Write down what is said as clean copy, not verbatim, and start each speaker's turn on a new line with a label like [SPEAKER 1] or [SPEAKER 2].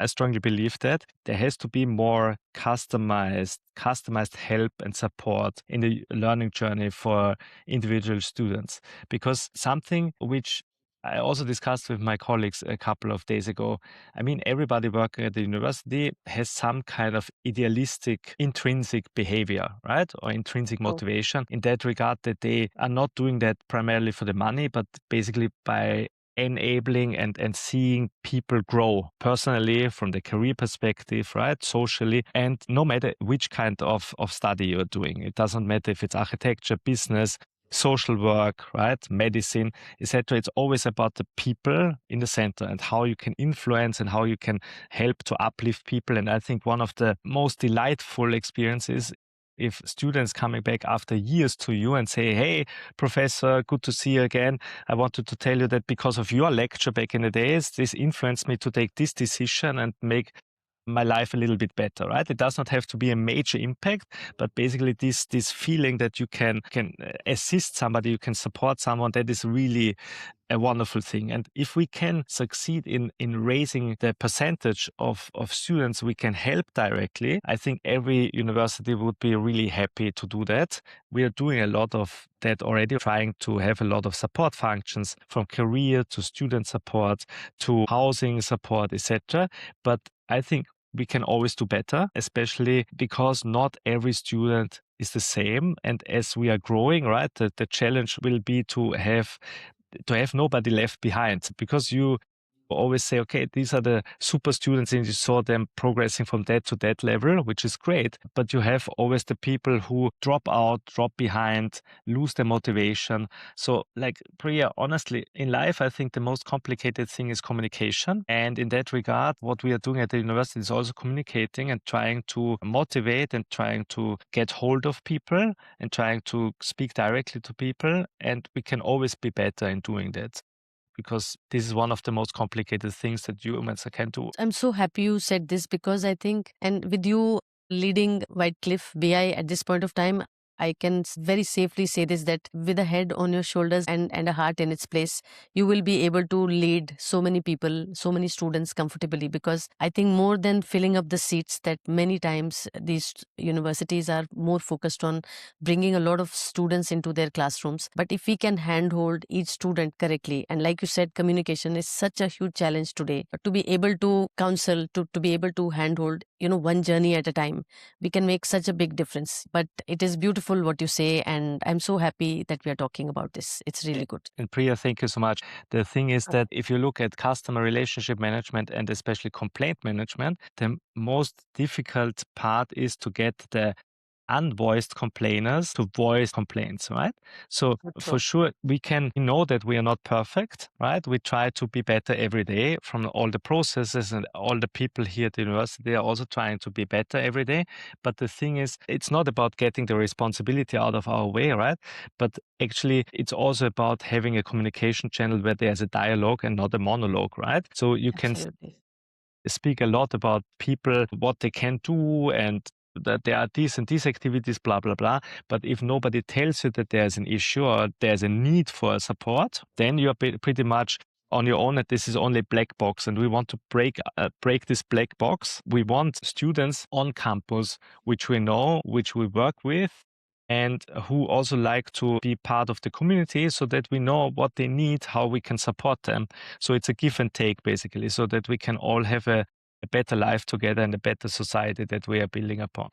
[SPEAKER 1] I strongly believe that there has to be more customized help and support in the learning journey for individual students. Because something which I also discussed with my colleagues a couple of days ago. I mean, everybody working at the university has some kind of idealistic, intrinsic behavior, right? Or intrinsic motivation in that regard, that they are not doing that primarily for the money, but basically by enabling and seeing people grow personally from the career perspective, right? Socially, and no matter which kind of study you're doing. It doesn't matter if it's architecture, business, social work, right? Medicine, etc. It's always about the people in the center and how you can influence and how you can help to uplift people. And I think one of the most delightful experiences, if students coming back after years to you and say, "Hey, professor, good to see you again. I wanted to tell you that because of your lecture back in the days, this influenced me to take this decision and make my life a little bit better," right? It does not have to be a major impact, but basically this feeling that you can assist somebody, you can support someone, that is really a wonderful thing. And if we can succeed in raising the percentage of students we can help directly, I think every university would be really happy to do that. We are doing a lot of that already, trying to have a lot of support functions, from career to student support to housing support, etc. But I think we can always do better, especially because not every student is the same. And as we are growing, right, the challenge will be to have nobody left behind, because you always say, okay, these are the super students and you saw them progressing from that to that level, which is great. But you have always the people who drop out, drop behind, lose their motivation. So like Priya, honestly, in life, I think the most complicated thing is communication. And in that regard, what we are doing at the university is also communicating and trying to motivate and trying to get hold of people and trying to speak directly to people. And we can always be better in doing that, because this is one of the most complicated things that humans can do.
[SPEAKER 2] I'm so happy you said this, because I think, and with you leading Whitecliff BI at this point of time, I can very safely say this, that with a head on your shoulders and a heart in its place, you will be able to lead so many people, so many students comfortably. Because I think more than filling up the seats, that many times these universities are more focused on bringing a lot of students into their classrooms. But if we can handhold each student correctly, and like you said, communication is such a huge challenge today. But to be able to counsel, to be able to handhold, one journey at a time, we can make such a big difference. But it is beautiful what you say, and I'm so happy that we are talking about this. It's really good.
[SPEAKER 1] And Priya, thank you so much. The thing is that if you look at customer relationship management and especially complaint management, the most difficult part is to get the unvoiced complainers to voice complaints, right? So for sure, we know that we are not perfect, right? We try to be better every day from all the processes, and all the people here at the university are also trying to be better every day. But the thing is, it's not about getting the responsibility out of our way, right? But actually, it's also about having a communication channel where there's a dialogue and not a monologue, right? So you can speak a lot about people, what they can do, and that there are these and these activities, blah, blah, blah. But if nobody tells you that there's an issue or there's a need for support, then you're pretty much on your own, and this is only black box. And we want to break this black box. We want students on campus, which we know, which we work with, and who also like to be part of the community, so that we know what they need, how we can support them. So it's a give and take, basically, so that we can all have a better life together and a better society that we are building upon.